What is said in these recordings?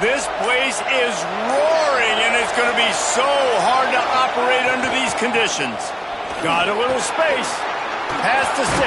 This place is roaring, and it's going to be so hard to operate under these conditions. Got a little space. Pass to 6.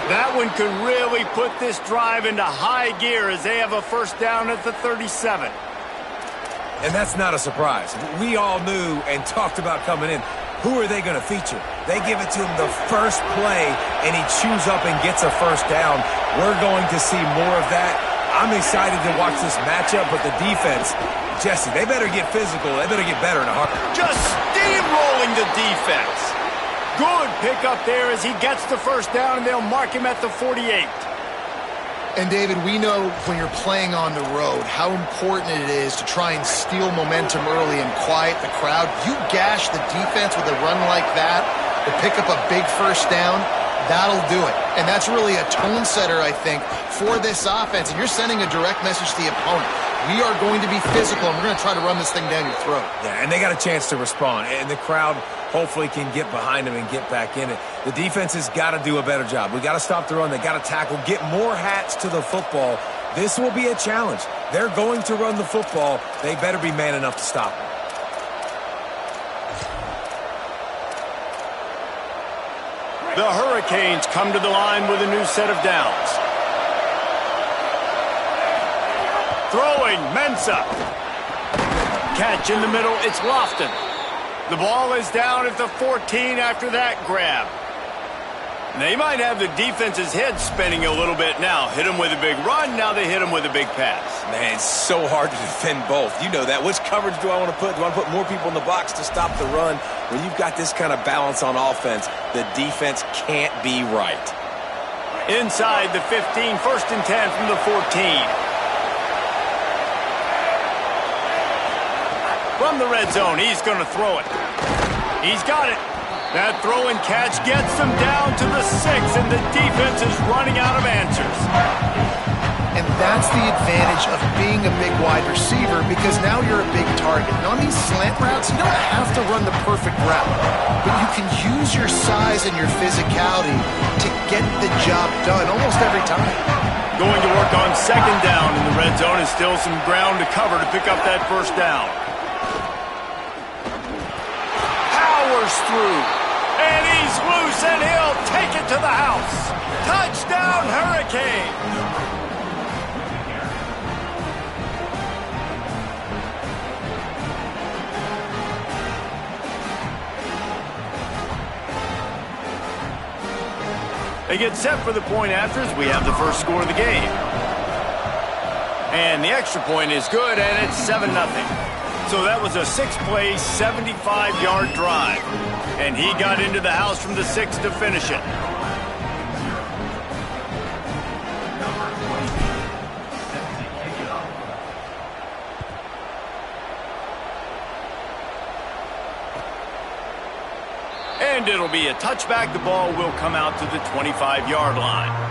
That one could really put this drive into high gear as they have a first down at the 37. And that's not a surprise. We all knew and talked about coming in. Who are they going to feature? They give it to him the first play, and he chews up and gets a first down. We're going to see more of that. I'm excited to watch this matchup, but the defense, Jesse, they better get physical. They better get better in a heartbeat. Just steamrolling the defense. Good pickup there as he gets the first down, and they'll mark him at the 48. And, David, we know when you're playing on the road how important it is to try and steal momentum early and quiet the crowd. You gash the defense with a run like that to pick up a big first down, that'll do it. And that's really a tone setter, I think, for this offense. And you're sending a direct message to the opponent. We are going to be physical, and we're going to try to run this thing down your throat. Yeah, and they got a chance to respond. And the crowd hopefully can get behind them and get back in it. The defense has got to do a better job. We got to stop the run. They got to tackle, get more hats to the football. This will be a challenge. They're going to run the football. They better be man enough to stop it. The Hurricanes come to the line with a new set of downs. Throwing, Mensah. Catch in the middle, it's Lofton. The ball is down at the 14 after that grab. They might have the defense's head spinning a little bit now. Hit him with a big run, now they hit him with a big pass. Man, it's so hard to defend both. You know that. Which coverage do I want to put? Do I want to put more people in the box to stop the run? When you've got this kind of balance on offense, the defense can't be right. Inside the 15, 1st and 10 from the 14. From the red zone, he's going to throw it. He's got it. That throw and catch gets them down to the 6, and the defense is running out of answers. And that's the advantage of being a big wide receiver, because now you're a big target. And on these slant routes, you don't have to run the perfect route, but you can use your size and your physicality to get the job done almost every time. Going to work on 2nd down in the red zone, and still some ground to cover to pick up that first down. Through, and he's loose, and he'll take it to the house. Touchdown, Hurricane! They get set for the point after as we have the first score of the game. And the extra point is good, and it's 7-0. So that was a 6-play, 75-yard drive. And he got into the house from the 6 to finish it. And it'll be a touchback. The ball will come out to the 25-yard line.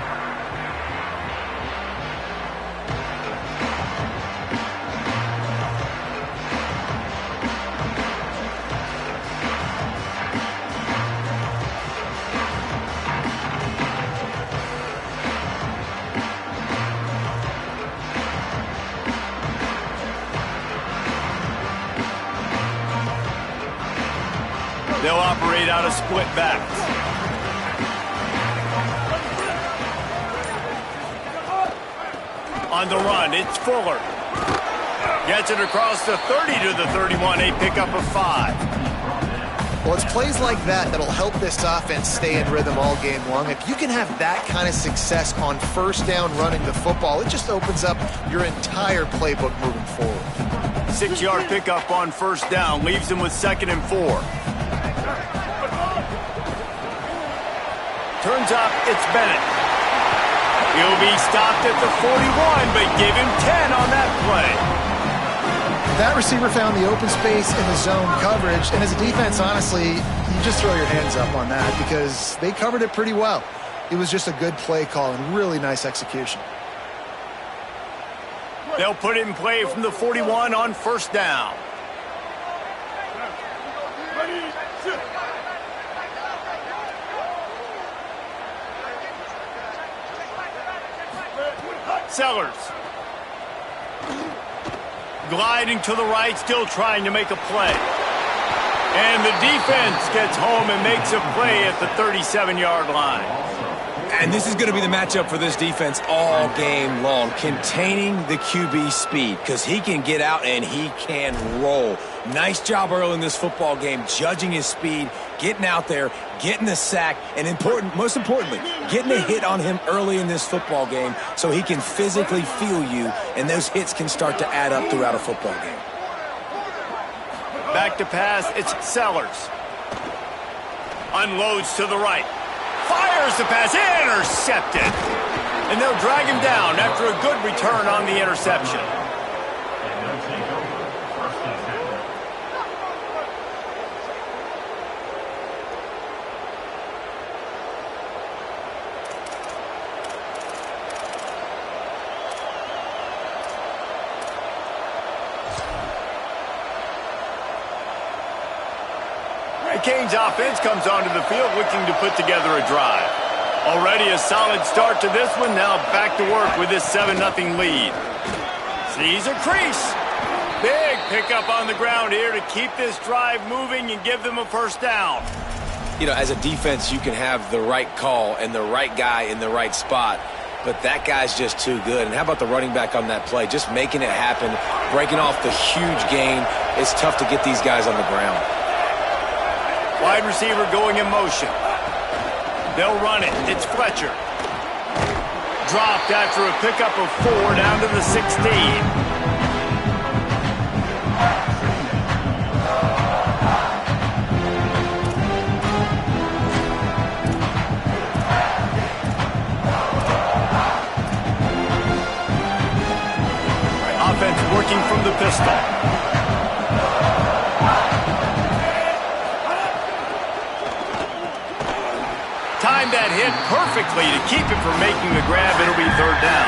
They'll operate out of split backs. On the run, it's Fuller. Gets it across the 30 to the 31, a pickup of 5. Well, it's plays like that that'll help this offense stay in rhythm all game long. If you can have that kind of success on first down running the football, it just opens up your entire playbook moving forward. 6-yard pickup on first down, leaves them with 2nd and 4. Turns up, it's Bennett. He'll be stopped at the 41, but give him 10 on that play. That receiver found the open space in the zone coverage, and as a defense, honestly, you just throw your hands up on that because they covered it pretty well. It was just a good play call and really nice execution. They'll put it in play from the 41 on first down. Sellers. gliding to the right, still trying to make a play. And the defense gets home and makes a play at the 37-yard line. And this is going to be the matchup for this defense all game long, containing the QB speed, because he can get out and he can roll. Nice job early in this football game, judging his speed, getting out there, getting the sack, and most importantly, getting a hit on him early in this football game so he can physically feel you, and those hits can start to add up throughout a football game. Back to pass, it's Sellers. Unloads to the right. Fires the pass, intercepted. And they'll drag him down after a good return on the interception. The Canes offense comes onto the field looking to put together a drive. Already a solid start to this one. Now back to work with this 7-0 lead. Sees a crease. Big pickup on the ground here to keep this drive moving and give them a first down. You know, as a defense, you can have the right call and the right guy in the right spot, but that guy's just too good. And how about the running back on that play? Just making it happen, breaking off the huge gain. It's tough to get these guys on the ground. Wide receiver going in motion. They'll run it. It's Fletcher. Dropped after a pickup of 4 down to the 16. Offense working from the pistol. Timed that hit perfectly to keep it from making the grab. It'll be third down.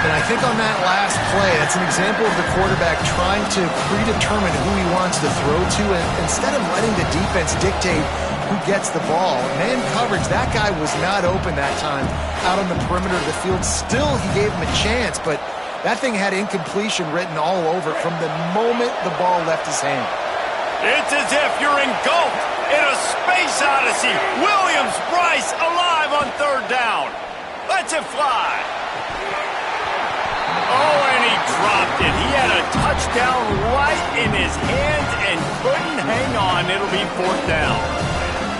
And I think on that last play, that's an example of the quarterback trying to predetermine who he wants to throw to, and instead of letting the defense dictate who gets the ball. Man coverage, that guy was not open that time out on the perimeter of the field. Still, he gave him a chance, but that thing had incompletion written all over it from the moment the ball left his hand. It's as if you're engulfed in a space odyssey. Williams-Brice alive on third down. Lets it fly. Oh, and he dropped it. He had a touchdown right in his hands and couldn't hang on. It'll be fourth down.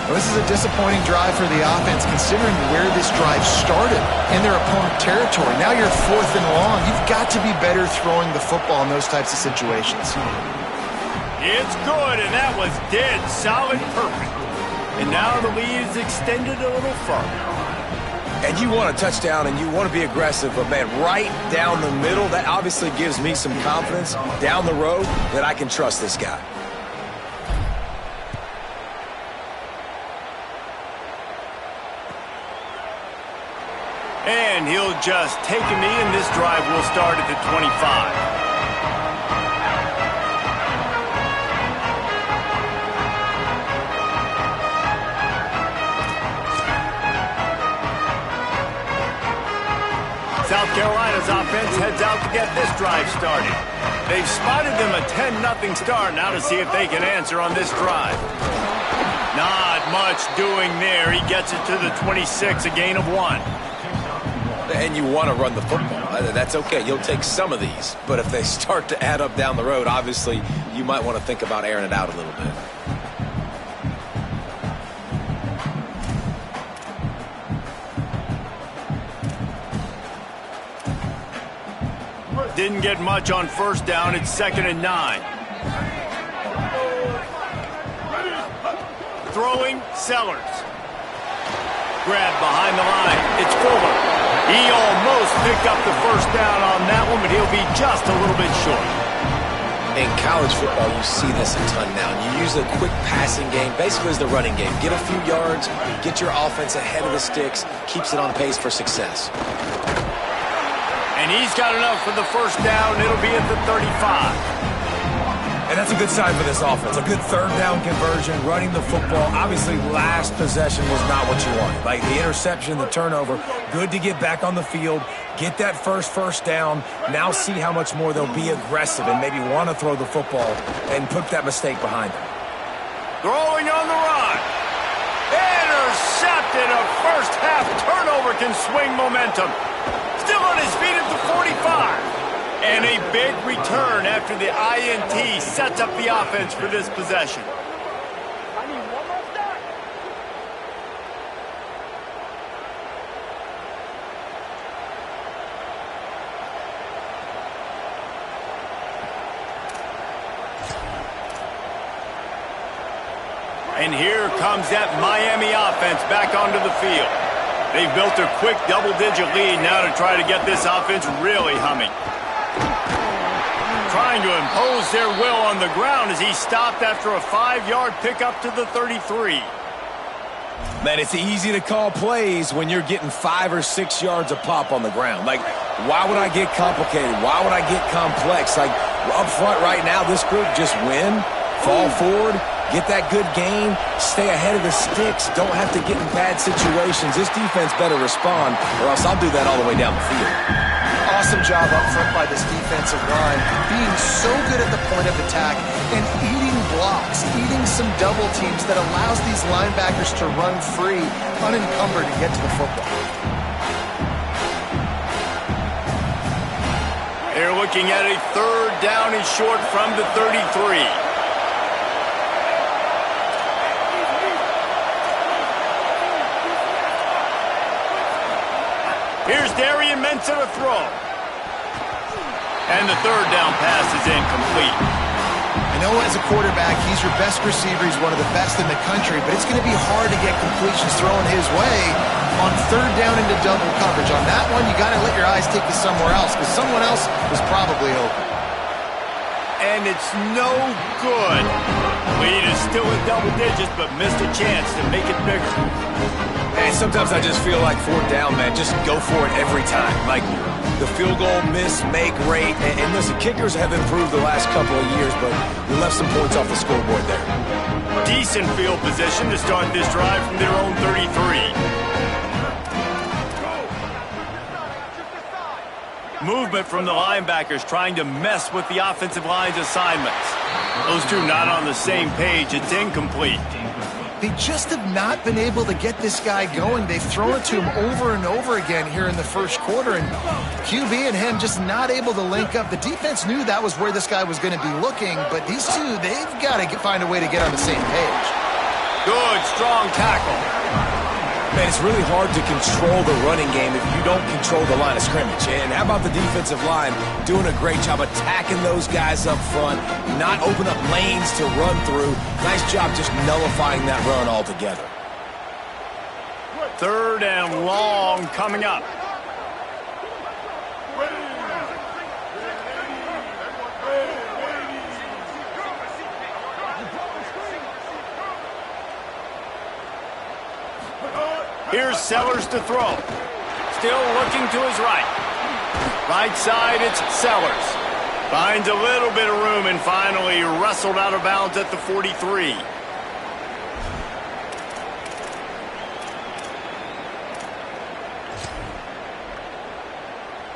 Well, this is a disappointing drive for the offense, considering where this drive started in their opponent territory. Now you're 4th and long. You've got to be better throwing the football in those types of situations. It's good, and that was dead solid perfect. And now the lead is extended a little further. And you want a touchdown and you want to be aggressive, but man, right down the middle, that obviously gives me some confidence down the road that I can trust this guy. And he'll just take a knee, and this drive will start at the 25. South Carolina's offense heads out to get this drive started. They've spotted them a 10-0 start. Now to see if they can answer on this drive. Not much doing there. He gets it to the 26, a gain of 1. And you want to run the football. That's okay. You'll take some of these. But if they start to add up down the road, obviously you might want to think about airing it out a little bit. Didn't get much on first down. It's 2nd and 9. Throwing, Sellers. Grabbed behind the line. It's Fuller. He almost picked up the first down on that one, but he'll be just a little bit short. In college football, you see this a ton now. You use a quick passing game, basically as the running game. Get a few yards, get your offense ahead of the sticks, keeps it on pace for success. And he's got enough for the first down. It'll be at the 35. And that's a good sign for this offense. A good third down conversion, running the football. Obviously, last possession was not what you wanted. Like the interception, the turnover, good to get back on the field, get that first down. Now see how much more they'll be aggressive and maybe want to throw the football and put that mistake behind them. Throwing on the run. Intercepted. A first-half turnover can swing momentum. Still on his feet at the 45. And a big return after the INT sets up the offense for this possession. And here comes that Miami offense back onto the field. They've built a quick double-digit lead now to try to get this offense really humming. Trying to impose their will on the ground as he stopped after a 5-yard pickup to the 33. Man, it's easy to call plays when you're getting 5 or 6 yards a pop on the ground. Like, why would I get complicated? Why would I get complex? Like, up front right now, this group just win, fall forward, get that good gain, stay ahead of the sticks, don't have to get in bad situations. This defense better respond, or else I'll do that all the way down the field. Awesome job up front by this defensive line, being so good at the point of attack and eating blocks, eating some double teams that allows these linebackers to run free, unencumbered, and get to the football. They're looking at a third down and short from the 33. Here's Darian Mensah to throw. And the third down pass is incomplete. I know as a quarterback, he's your best receiver. He's one of the best in the country, but it's going to be hard to get completions thrown his way on third down into double coverage. On that one, you got to let your eyes take you somewhere else because someone else was probably open. And it's no good. Lead is still in double digits, but missed a chance to make it bigger. And sometimes I just feel like fourth down, man, just go for it every time. Like the field goal miss, make rate. And listen, kickers have improved the last couple of years, but we left some points off the scoreboard there. Decent field position to start this drive from their own 33. Movement from the linebackers trying to mess with the offensive line's assignments. Those two not on the same page. It's incomplete. They just have not been able to get this guy going. They've thrown it to him over and over again here in the first quarter, and QB and him just not able to link up. The defense knew that was where this guy was going to be looking, but these two, they've got to find a way to get on the same page. Good, strong tackle. Man, it's really hard to control the running game if you don't control the line of scrimmage. And how about the defensive line doing a great job attacking those guys up front, not open up lanes to run through. Nice job just nullifying that run altogether. Third and long coming up. Here's Sellers to throw. Still looking to his right. Right side, it's Sellers. Finds a little bit of room and finally wrestled out of bounds at the 43.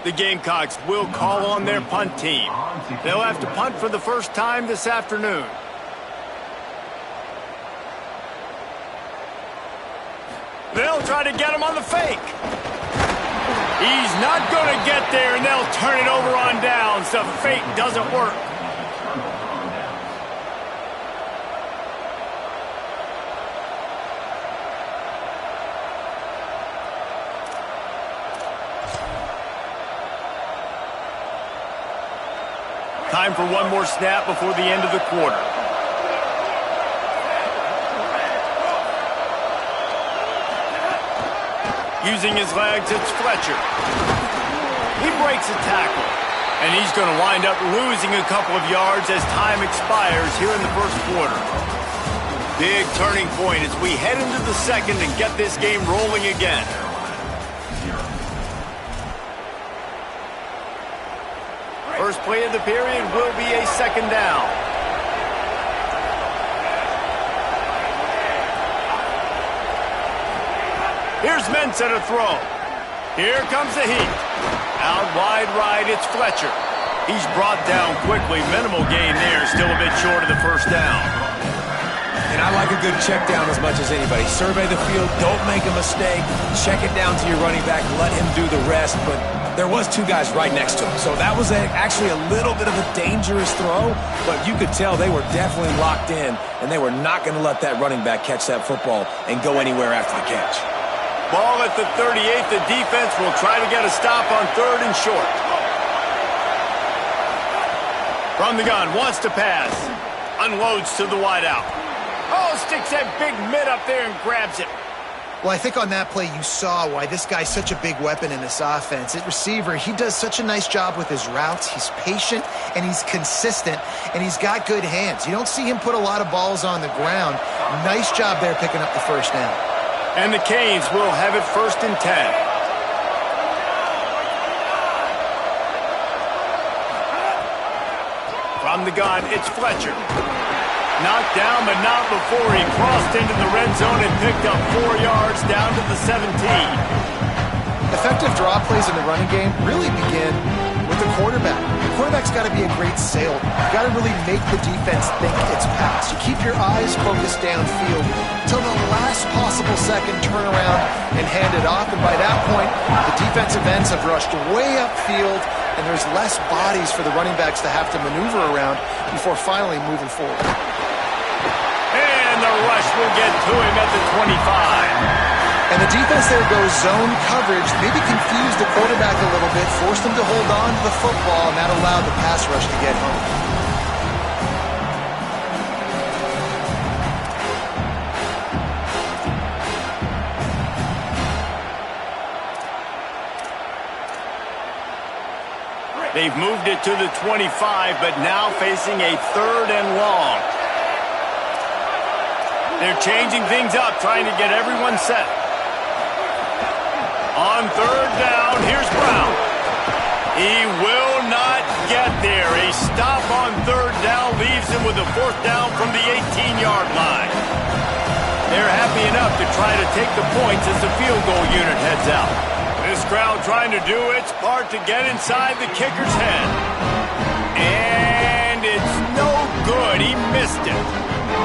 The Gamecocks will call on their punt team. They'll have to punt for the first time this afternoon. They'll try to get him on the fake. He's not going to get there, and they'll turn it over on downs. The fake doesn't work. Time for one more snap before the end of the quarter. Using his legs, it's Fletcher. He breaks a tackle, and he's going to wind up losing a couple of yards as time expires here in the first quarter. Big turning point as we head into the second and get this game rolling again. First play of the period will be a second down. Here's Mensah to throw. Here comes the heat. Out wide right, it's Fletcher. He's brought down quickly. Minimal gain there, still a bit short of the first down. And I like a good check down as much as anybody. Survey the field, don't make a mistake. Check it down to your running back, let him do the rest. But there was two guys right next to him. So that was actually a little bit of a dangerous throw, but you could tell they were definitely locked in, and they were not going to let that running back catch that football and go anywhere after the catch. Ball at the 38. The defense will try to get a stop on 3rd and short. From the gun, wants to pass. Unloads to the wideout. Oh, sticks that big mid up there and grabs it. Well, I think on that play you saw why this guy's such a big weapon in this offense. At receiver, he does such a nice job with his routes. He's patient, and he's consistent, and he's got good hands. You don't see him put a lot of balls on the ground. Nice job there picking up the first down. And the Canes will have it 1st and 10. From the gun, it's Fletcher. Knocked down, but not before he crossed into the red zone and picked up 4 yards down to the 17. Effective draw plays in the running game really begin with the quarterback. The quarterback's got to be a great sailor. You've got to really make the defense think it's pass. You keep your eyes focused downfield till the last possible second, turn around and hand it off. And by that point, the defensive ends have rushed way upfield, and there's less bodies for the running backs to have to maneuver around before finally moving forward. And the rush will get to him at the 25. And the defense there goes zone coverage, maybe confused the quarterback a little bit, forced him to hold on to the football, and that allowed the pass rush to get home. They've moved it to the 25, but now facing a 3rd and long. They're changing things up, trying to get everyone set. On 3rd down, here's Brown. He will not get there. A stop on 3rd down leaves him with a 4th down from the 18-yard line. They're happy enough to try to take the points as the field goal unit heads out. This crowd trying to do its part to get inside the kicker's head. And it's no good. He missed it.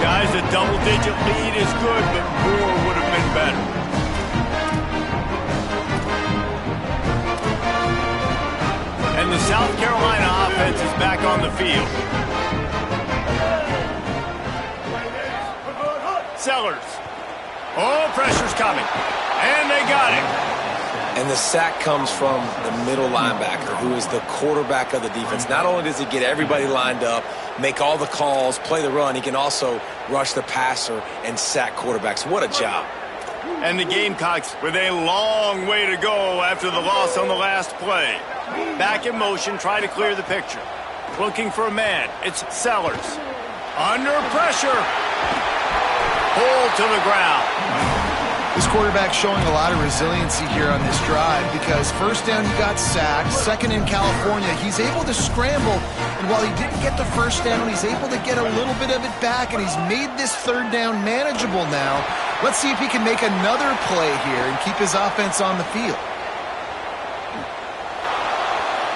Guys, a double-digit lead is good, but more would have been better. And the South Carolina offense is back on the field. Sellers. Oh, pressure's coming. And they got it. And the sack comes from the middle linebacker, who is the quarterback of the defense. Not only does he get everybody lined up, make all the calls, play the run, he can also rush the passer and sack quarterbacks. What a job. And the Gamecocks with a long way to go after the loss on the last play. Back in motion, try to clear the picture. Looking for a man. It's Sellers. Under pressure. Pulled to the ground. This quarterback showing a lot of resiliency here on this drive because 1st down he got sacked, 2nd in California, he's able to scramble, and while he didn't get the 1st down, he's able to get a little bit of it back, and he's made this 3rd down manageable now. Let's see if he can make another play here and keep his offense on the field.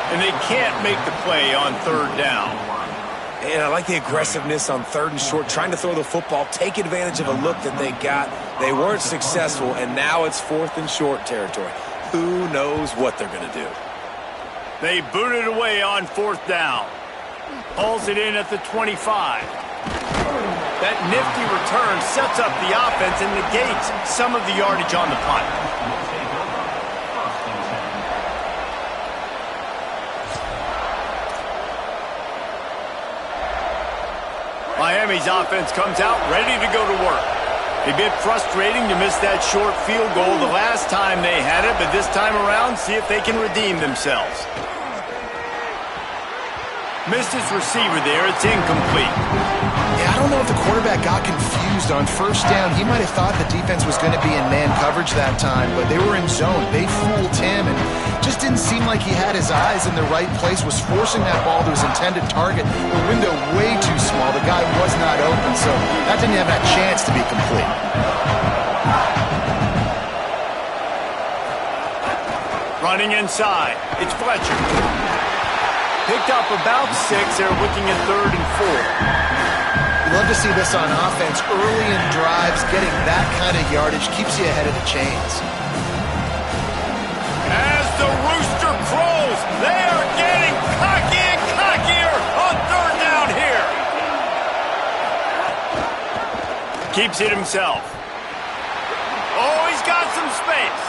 And they can't make the play on 3rd down. And I like the aggressiveness on 3rd and short, trying to throw the football, take advantage of a look that they got. They weren't successful, and now it's 4th and short territory. Who knows what they're going to do? They boot it away on 4th down. Pulls it in at the 25. That nifty return sets up the offense and negates some of the yardage on the punt. Miami's offense comes out ready to go to work. A bit frustrating to miss that short field goal the last time they had it, but this time around, see if they can redeem themselves. Missed his receiver there. It's incomplete. Yeah, I don't know if the quarterback got confused on 1st down. He might have thought the defense was going to be in man coverage that time, but they were in zone. They fooled him and just didn't seem like he had his eyes in the right place, was forcing that ball to his intended target. The window way too small. The guy was not open, so that didn't have that chance to be complete. Running inside. It's Fletcher. Picked up about 6. They're looking at 3rd and 4. You love to see this on offense. Early in drives, getting that kind of yardage keeps you ahead of the chains. As the rooster crows, they are getting cocky and cockier on 3rd down here. Keeps it himself. Oh, he's got some space.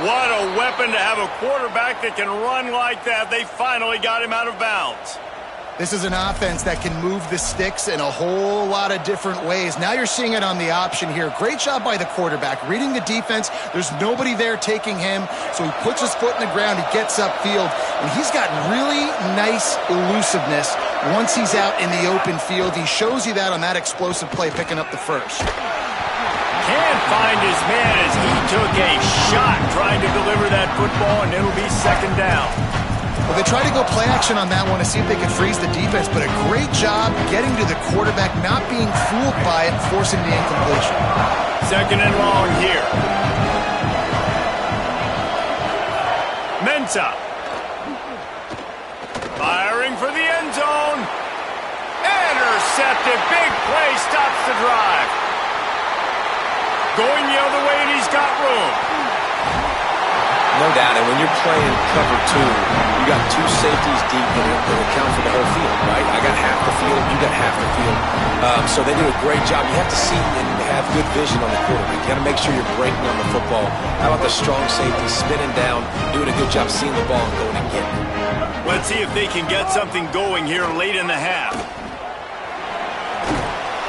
What a weapon to have a quarterback that can run like that. They finally got him out of bounds. This is an offense that can move the sticks in a whole lot of different ways. Now you're seeing it on the option here. Great job by the quarterback. Reading the defense, there's nobody there taking him, so he puts his foot in the ground, he gets upfield, and he's got really nice elusiveness once he's out in the open field. He shows you that on that explosive play, picking up the first. Can't find his man as he took a shot trying to deliver that football, and it'll be 2nd down. Well, they tried to go play action on that one to see if they could freeze the defense, but a great job getting to the quarterback, not being fooled by it, forcing the incompletion. 2nd and long here. Mensah. Firing for the end zone. Intercepted. Big play stops the drive. Going the other way, and he's got room. No doubt, and when you're playing cover 2, you got 2 safeties deep that account for the whole field, right? I got half the field, you got half the field. So they do a great job. You have to see and have good vision on the quarterback. You got to make sure you're breaking on the football. How about the strong safety spinning down, doing a good job seeing the ball and going and getting it. Let's see if they can get something going here late in the half.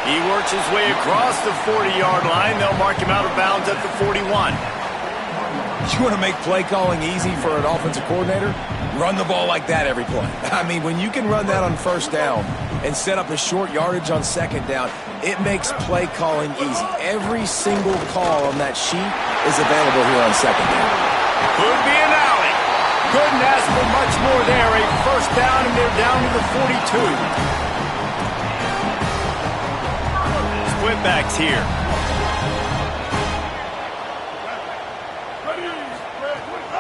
He works his way across the 40-yard line. They'll mark him out of bounds at the 41. You want to make play calling easy for an offensive coordinator? Run the ball like that every play. I mean, when you can run that on 1st down and set up a short yardage on 2nd down, it makes play calling easy. Every single call on that sheet is available here on 2nd down. Could be an alley. Couldn't ask for much more there. A 1st down, and they're down to the 42. Splitbacks here.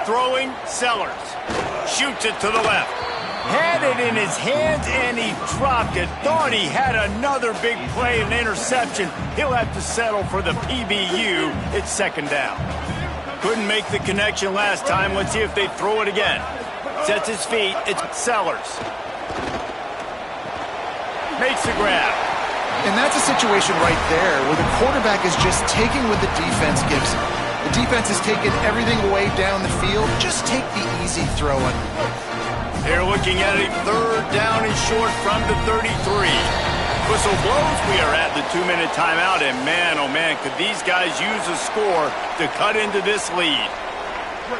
Throwing, Sellers. Shoots it to the left. Had it in his hands, and he dropped it. Thought he had another big play, an interception. He'll have to settle for the PBU. It's 2nd down. Couldn't make the connection last time. Let's see if they throw it again. Sets his feet. It's Sellers. Makes the grab. And that's a situation right there where the quarterback is just taking what the defense gives him. The defense is taking everything away down the field. Just take the easy throwing. They're looking at a 3rd down and short from the 33. Whistle blows. We are at the 2-minute timeout, and man, oh man, could these guys use a score to cut into this lead.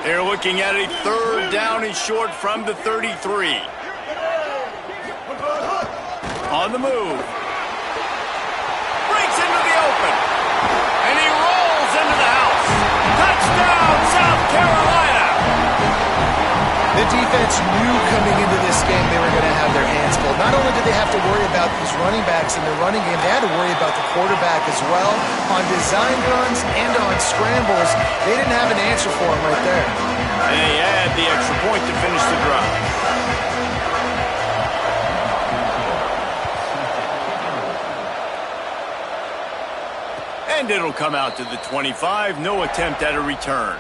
They're looking at a 3rd down and short from the 33. On the move. Breaks into the open. And he rolls into the house. Touchdown, South Carolina! The defense knew coming into this game they were going to have their hands full. Not only did they have to worry about these running backs in their running game, they had to worry about the quarterback as well. On design runs and on scrambles, they didn't have an answer for him right there. And he had the extra point to finish the drive. And it'll come out to the 25. No attempt at a return.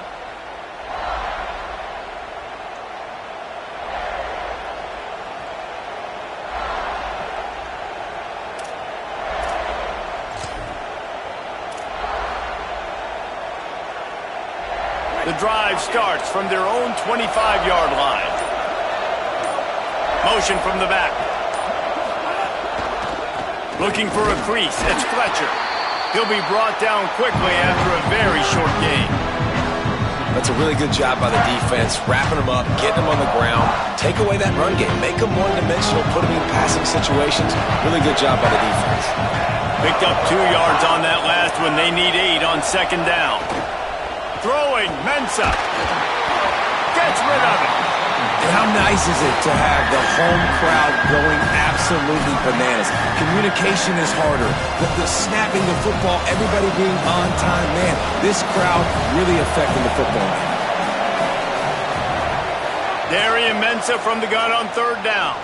The drive starts from their own 25-yard line. Motion from the back. Looking for a crease. It's Fletcher. He'll be brought down quickly after a very short game. That's a really good job by the defense, wrapping them up, getting them on the ground, take away that run game, make them one-dimensional, put them in passing situations. Really good job by the defense. Picked up 2 yards on that last one. They need 8 on 2nd down. Throwing, Mensah. Gets rid of it. And how nice is it to have the home crowd going absolutely bananas? Communication is harder. The snapping the football, everybody being on time. Man, this crowd really affecting the football game. Darian Mensah from the gun on third down.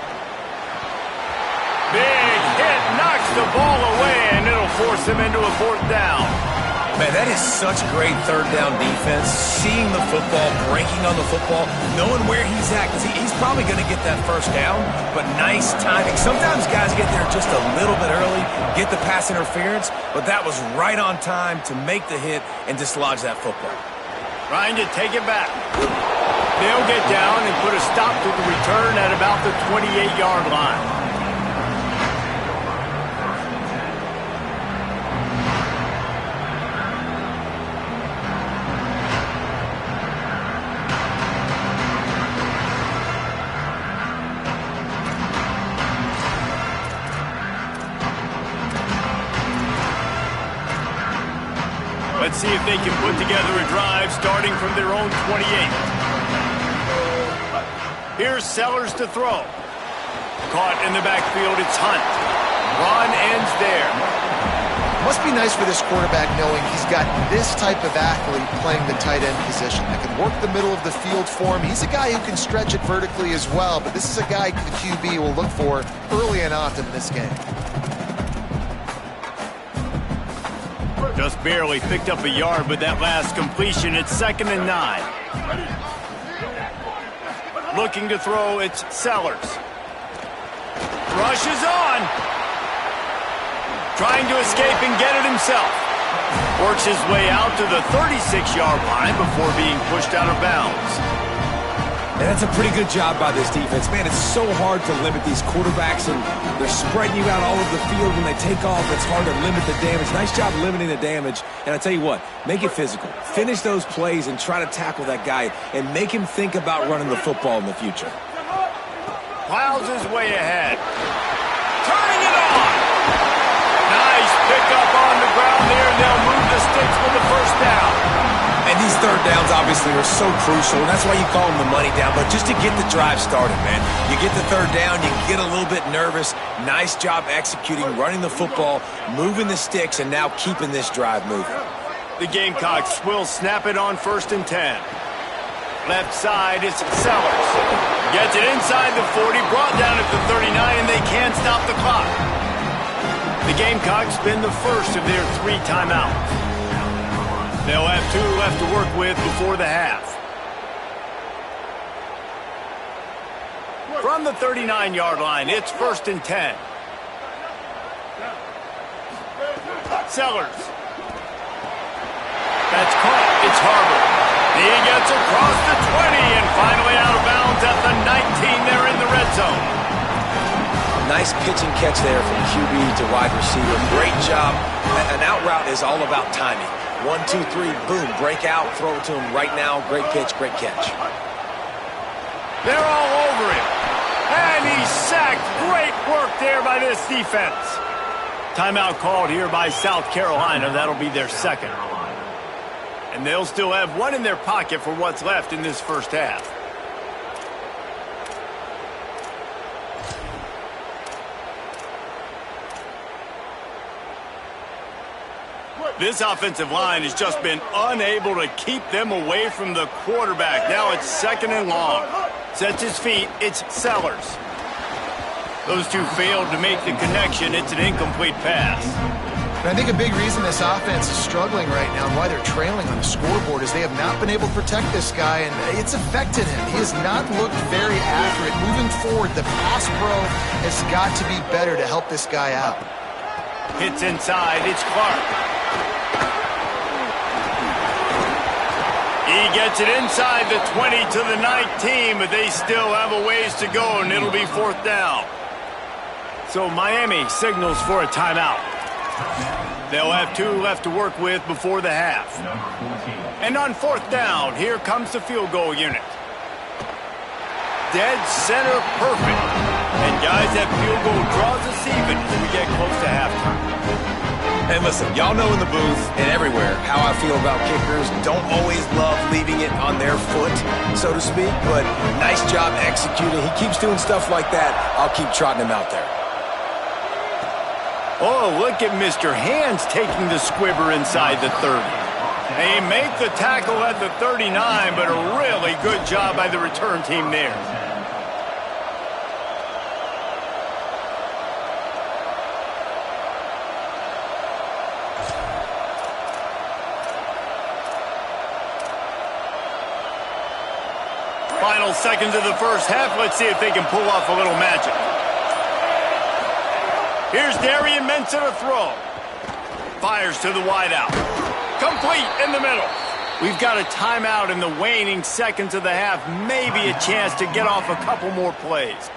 Big hit, knocks the ball away, and it'll force him into a fourth down. Man, that is such great third down defense. Seeing the football, breaking on the football, knowing where he's at, because he's probably going to get that first down, but nice timing. Sometimes guys get there just a little bit early, get the pass interference, but that was right on time to make the hit and dislodge that football. Trying to take it back. They'll get down and put a stop to the return at about the 28-yard line. Let's see if they can put together a drive starting from their own 28. Here's Sellers to throw. Caught in the backfield, it's Hunt. Run ends there. Must be nice for this quarterback knowing he's got this type of athlete playing the tight end position that can work the middle of the field for him. He's a guy who can stretch it vertically as well, but this is a guy the QB will look for early and often in this game. Just barely picked up a yard with that last completion. It's 2nd and 9. Looking to throw, it's Sellers. Rushes on. Trying to escape and get it himself. Works his way out to the 36-yard line before being pushed out of bounds. And that's a pretty good job by this defense. Man, it's so hard to limit these quarterbacks, and they're spreading you out all over the field. When they take off, it's hard to limit the damage. Nice job limiting the damage. And I tell you what, make it physical. Finish those plays and try to tackle that guy and make him think about running the football in the future. Plows his way ahead. Turning it on. Nice pickup on the ground there, and they'll move the sticks with the first down. And these third downs obviously are so crucial, and that's why you call them the money down. But just to get the drive started, man. You get the third down, you get a little bit nervous. Nice job executing, running the football, moving the sticks, and now keeping this drive moving. The Gamecocks will snap it on 1st and 10. Left side is Sellers. Gets it inside the 40, brought down at the 39, and they can't stop the clock. The Gamecocks spend the first of their 3 timeouts. They'll have 2 left to work with before the half. From the 39-yard line, it's 1st and 10. Sellers. That's caught. It's Harvard. He gets across the 20 and finally out of bounds at the 19. They're in the red zone. Nice pitch and catch there from QB to wide receiver. Great job. An out route is all about timing. 1, 2, 3, boom, break out, throw it to him right now. Great pitch, great catch. They're all over him. And he's sacked. Great work there by this defense. Timeout called here by South Carolina. That'll be their 2nd. And they'll still have 1 in their pocket for what's left in this first half. This offensive line has just been unable to keep them away from the quarterback. Now it's 2nd and long. Sets his feet. It's Sellers. Those two failed to make the connection. It's an incomplete pass. And I think a big reason this offense is struggling right now and why they're trailing on the scoreboard is they have not been able to protect this guy, and it's affected him. He has not looked very accurate. Moving forward, the pass pro has got to be better to help this guy out. Hits inside. It's Clark. He gets it inside the 20 to the 19, but they still have a ways to go, and it'll be 4th down. So Miami signals for a timeout. They'll have 2 left to work with before the half. And on 4th down, here comes the field goal unit. Dead center perfect. And guys, that field goal draws us even as we get close to halftime. And listen, y'all know in the booth and everywhere how I feel about kickers. Don't always love leaving it on their foot, so to speak, but nice job executing. He keeps doing stuff like that. I'll keep trotting him out there. Oh, look at Mr. Hands taking the squibber inside the 30. They make the tackle at the 39, but a really good job by the return team there. Final seconds of the first half. Let's see if they can pull off a little magic. Here's Darian Mensah to throw. Fires to the wideout. Complete in the middle. We've got a timeout in the waning seconds of the half. Maybe a chance to get off a couple more plays.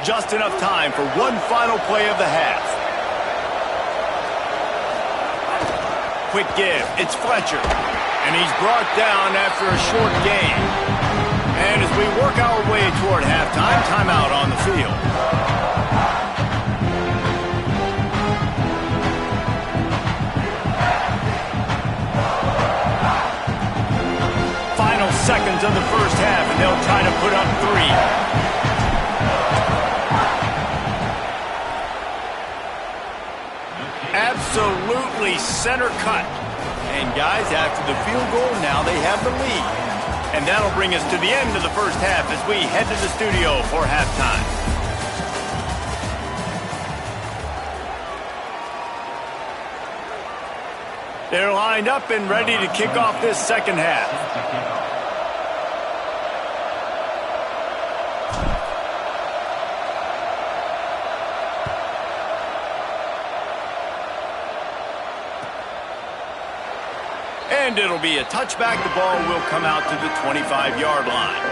Just enough time for one final play of the half. Quick give. It's Fletcher. And he's brought down after a short gain. And as we work our way toward halftime, timeout on the field. Final seconds of the first half, and they'll try to put up 3. Absolutely center cut. And guys, after the field goal, now they have the lead. And that'll bring us to the end of the first half as we head to the studio for halftime. They're lined up and ready to kick off this second half. And it'll be a touchback. The ball will come out to the 25-yard line.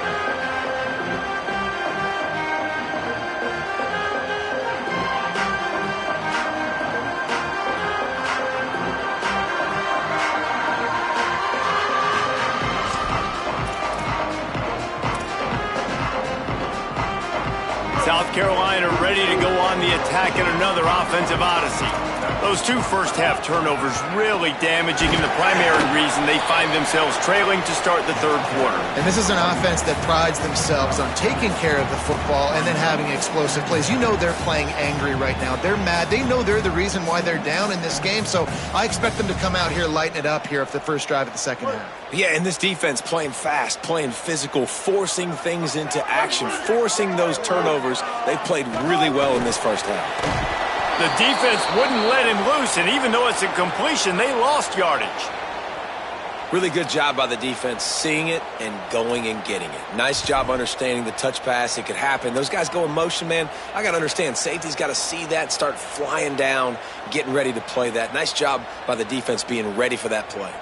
South Carolina ready to go on the attack in another offensive odyssey. Those two first-half turnovers really damaging, and the primary reason they find themselves trailing to start the third quarter. And this is an offense that prides themselves on taking care of the football and then having explosive plays. You know they're playing angry right now. They're mad. They know they're the reason why they're down in this game, so I expect them to come out here, lighten it up here for the first drive of the second half. Yeah, and this defense playing fast, playing physical, forcing things into action, forcing those turnovers. They played really well in this first half. The defense wouldn't let him loose, and even though it's a completion, they lost yardage. Really good job by the defense, seeing it and going and getting it. Nice job understanding the touch pass. It could happen. Those guys go in motion, man. I got to understand, safety's got to see that, start flying down, getting ready to play that. Nice job by the defense being ready for that play.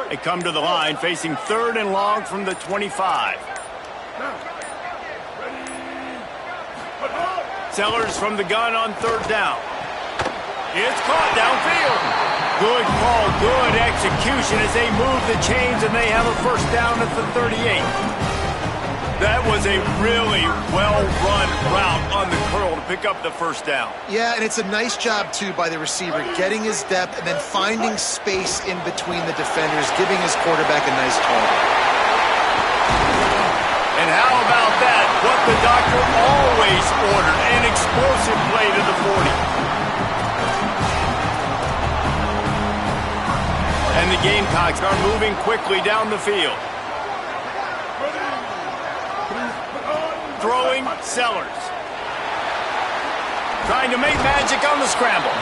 They come to the line, facing 3rd and long from the 25. Sellers from the gun on 3rd down. It's caught downfield. Good call, good execution as they move the chains, and they have a first down at the 38. That was a really well-run route on the curl to pick up the first down. Yeah, and it's a nice job, too, by the receiver, getting his depth and then finding space in between the defenders, giving his quarterback a nice target. And how about that? What the doctor always ordered, an explosive play to the 40. And the Gamecocks are moving quickly down the field. Throwing, Sellers. Trying to make magic on the scramble.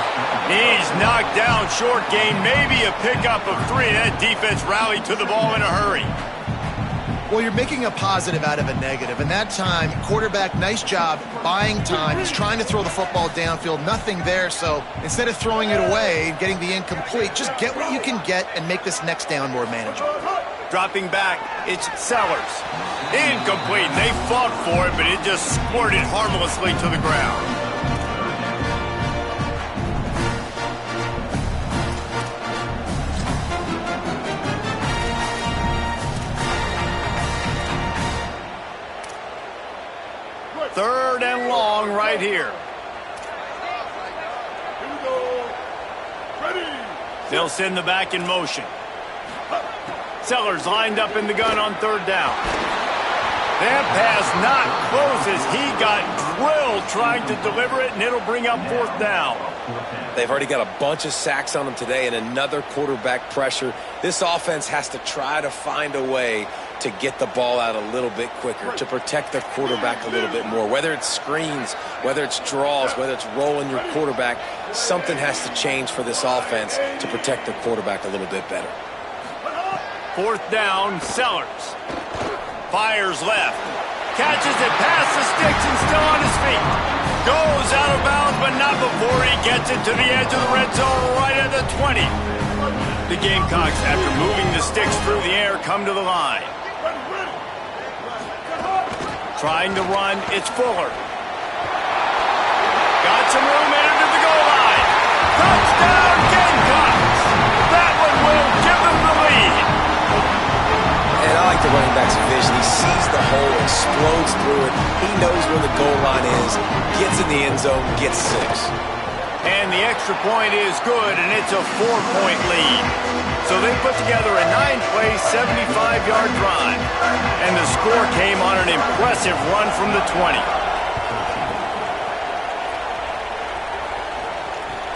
He's knocked down, short gain, maybe a pickup of 3. That defense rallied to the ball in a hurry. Well, you're making a positive out of a negative, and that time, quarterback, nice job, buying time. He's trying to throw the football downfield, nothing there, so instead of throwing it away, getting the incomplete, just get what you can get and make this next down more manageable. Dropping back, it's Sellers. Incomplete. They fought for it, but it just squirted harmlessly to the ground. Third and long right here. They'll send the back in motion. Sellers lined up in the gun on third down. That pass not close as he got drilled trying to deliver it, and it'll bring up fourth down. They've already got a bunch of sacks on them today and another quarterback pressure. This offense has to try to find a way to get the ball out a little bit quicker, to protect their quarterback a little bit more. Whether it's screens, whether it's draws, whether it's rolling your quarterback, something has to change for this offense to protect their quarterback a little bit better. Fourth down, Sellers. Fires left. Catches it past the sticks and still on his feet. Goes out of bounds, but not before he gets it to the edge of the red zone right at the 20. The Gamecocks, after moving the sticks through the air, come to the line. Trying to run, it's Fuller. Got some room into the goal line. Touchdown, Gamecocks! That one will give them the lead. And I like the running back's vision. He sees the hole, explodes through it. He knows where the goal line is, gets in the end zone, gets 6. And the extra point is good, and it's a 4-point lead. So they put together a 9-play, 75-yard drive. And the score came on an impressive run from the 20.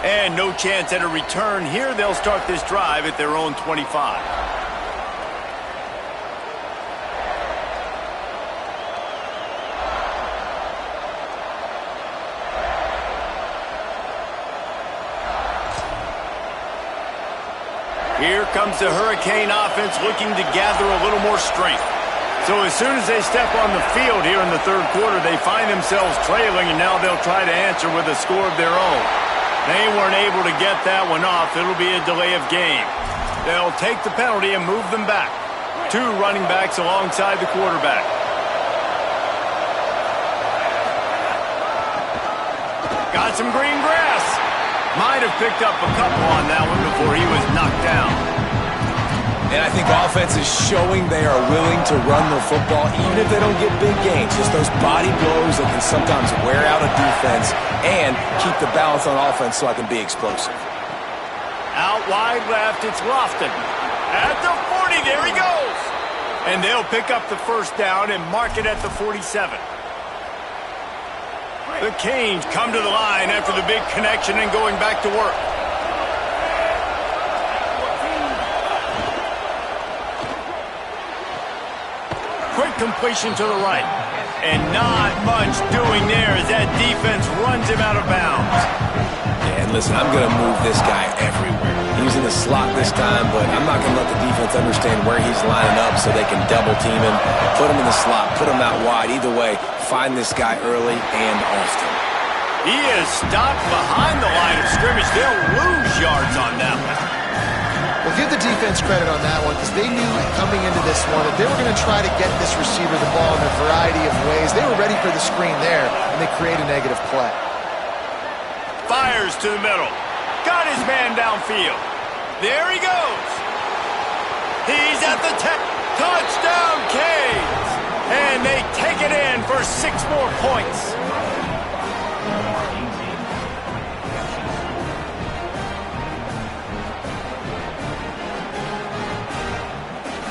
And no chance at a return here. They'll start this drive at their own 25. Here comes the Hurricane offense looking to gather a little more strength. So as soon as they step on the field here in the third quarter, they find themselves trailing, and now they'll try to answer with a score of their own. They weren't able to get that one off. It'll be a delay of game. They'll take the penalty and move them back. 2 running backs alongside the quarterback. Got some green grass. Might have picked up a couple on that one before he was knocked down. And I think offense is showing they are willing to run the football, even if they don't get big gains. Just those body blows that can sometimes wear out a defense and keep the balance on offense so I can be explosive. Out wide left, it's Lofton. At the 40, there he goes. And they'll pick up the first down and mark it at the 47. The Canes come to the line after the big connection and going back to work. Quick completion to the right. And not much doing there as that defense runs him out of bounds. Yeah, and listen, I'm going to move this guy everywhere. He's in the slot this time, but I'm not going to let the defense understand where he's lining up so they can double team him, put him in the slot, put him out wide. Either way, find this guy early and often. He is stopped behind the line of scrimmage. They'll lose yards on that one. Well, give the defense credit on that one because they knew coming into this one that they were going to try to get this receiver the ball in a variety of ways. They were ready for the screen there, and they create a negative play. Fires to the middle. Got his man downfield. There he goes. He's at the 10. Touchdown, Canes. And they take it in for 6 more points.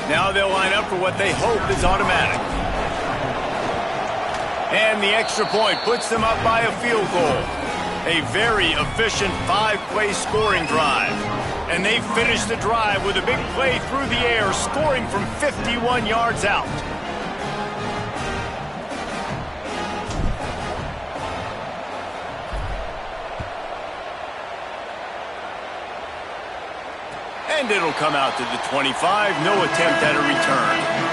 Now they'll line up for what they hope is automatic. And the extra point puts them up by a field goal. A very efficient 5-play scoring drive. And they finish the drive with a big play through the air, scoring from 51 yards out. And it'll come out to the 25. No attempt at a return.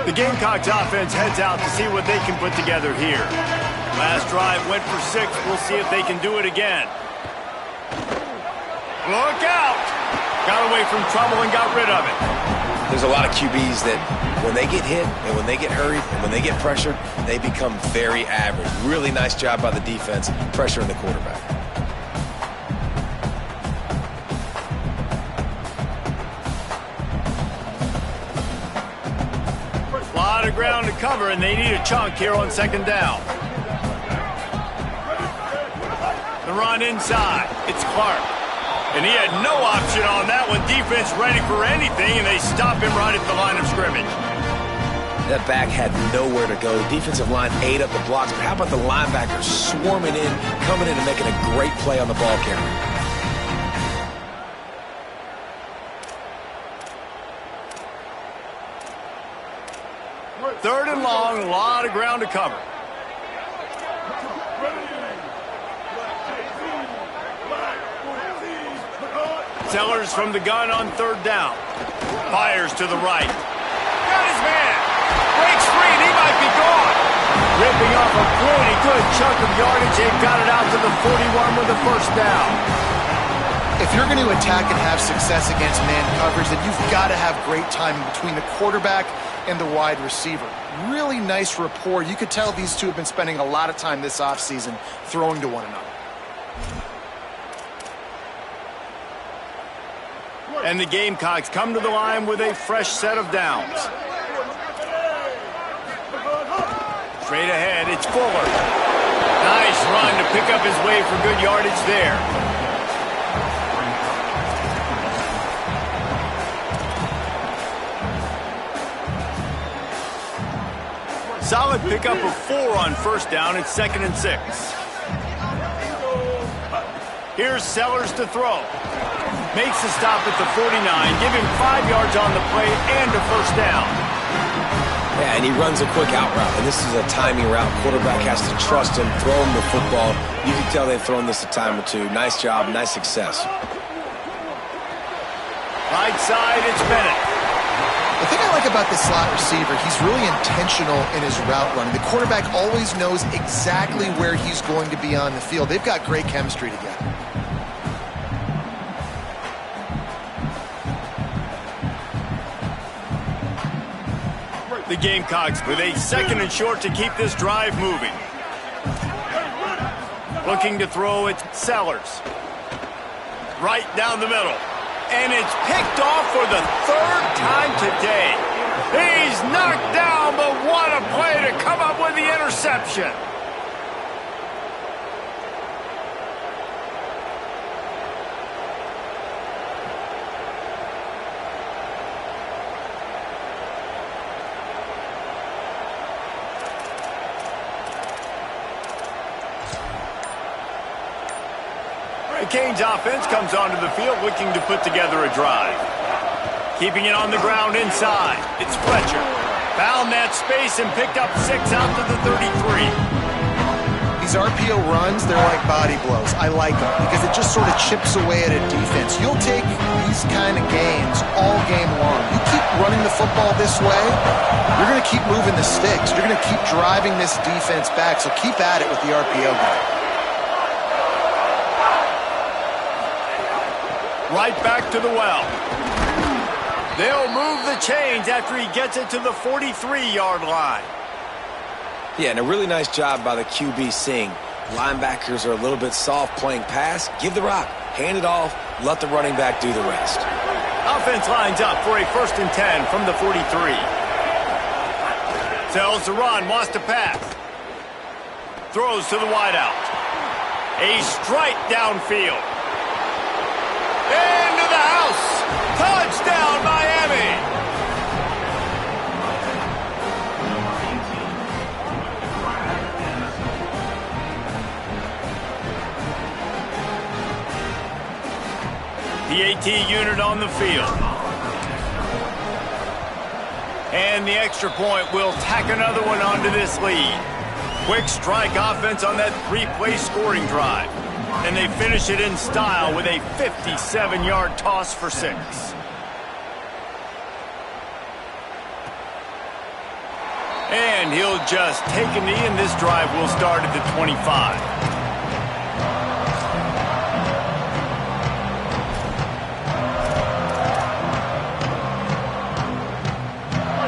The Gamecocks offense heads out to see what they can put together here. Last drive went for 6. We'll see if they can do it again. Look out! Got away from trouble and got rid of it. There's a lot of QBs that when they get hit and when they get hurried and when they get pressured, they become very average. Really nice job by the defense pressuring the quarterback. of ground to cover, and they need a chunk here on second down. The run inside. It's Clark. And he had no option on that one. Defense ready for anything, and they stop him right at the line of scrimmage. That back had nowhere to go. Defensive line ate up the blocks, but how about the linebackers swarming in, coming in and making a great play on the ball carrier? Third and long, a lot of ground to cover. Sellers from the gun on third down. Fires to the right. Got his man. Breaks free, and he might be gone. Ripping off a pretty good chunk of yardage. They've got it out to the 41 with the first down. If you're going to attack and have success against man coverage, then you've got to have great timing between the quarterback and the wide receiver. Really nice rapport. You could tell these two have been spending a lot of time this offseason throwing to one another. And the Gamecocks come to the line with a fresh set of downs. Straight ahead, it's Fuller. Nice run to pick up his way for good yardage there. Solid pickup of 4 on first down. It's 2nd and 6. Here's Sellers to throw. Makes a stop at the 49. Give him 5 yards on the play and a first down. Yeah, and he runs a quick out route, and this is a timing route. Quarterback has to trust him, throw him the football. You can tell they've thrown this a time or two. Nice job, nice success. Right side, it's Bennett. The thing I like about this slot receiver, he's really intentional in his route running. The quarterback always knows exactly where he's going to be on the field. They've got great chemistry together. The Gamecocks with a 2nd and short to keep this drive moving. Looking to throw, it's Sellers. Right down the middle. And it's picked off for the 3rd time today. He's knocked down, but what a play to come up with the interception. The Canes offense comes onto the field looking to put together a drive. Keeping it on the ground inside. It's Fletcher. Found that space and picked up 6 out to the 33. These RPO runs, they're like body blows. I like them because it just sort of chips away at a defense. You'll take these kind of games all game long. You keep running the football this way, you're going to keep moving the sticks. You're going to keep driving this defense back, so keep at it with the RPO game. Right back to the well. They'll move the chains after he gets it to the 43-yard line. Yeah, and a really nice job by the QB seeing. Linebackers are a little bit soft playing pass. Give the rock, hand it off, let the running back do the rest. Offense lines up for a 1st and 10 from the 43. Tells the run, wants to pass. Throws to the wideout. A strike downfield. Into the house. Touchdown, Miami. The AT unit on the field. And the extra point will tack another one onto this lead. Quick strike offense on that 3-play scoring drive. And they finish it in style with a 57-yard toss for 6. And he'll just take a knee, and this drive will start at the 25.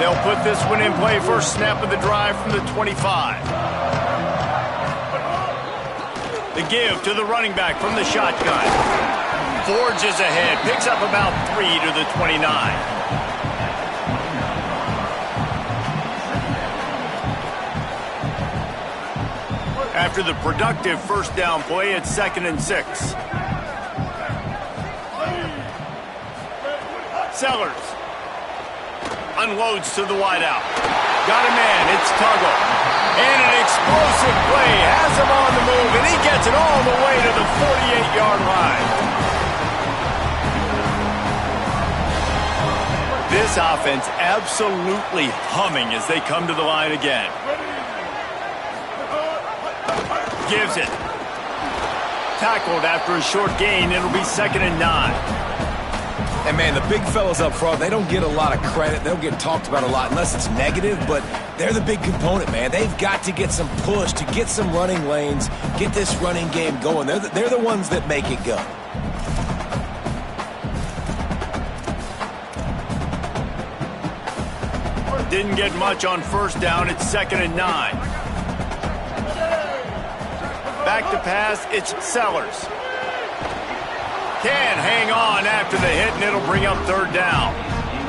They'll put this one in play, first snap of the drive from the 25. The give to the running back from the shotgun. Forges ahead, picks up about 3 to the 29. after the productive first down play at 2nd and 6. Sellers unloads to the wideout. Got a man, it's Tuggle. And an explosive play has him on the move, and he gets it all the way to the 48-yard line. This offense absolutely humming as they come to the line again. Gives it. Tackled after a short gain. It'll be 2nd and 9. And, man, the big fellas up front, they don't get a lot of credit. They don't get talked about a lot unless it's negative, but they're the big component, man. They've got to get some push, to get some running lanes, get this running game going. They're the ones that make it go. Didn't get much on first down. It's 2nd and 9. Back to pass. It's Sellers. Can hang on after the hit, and it'll bring up 3rd down.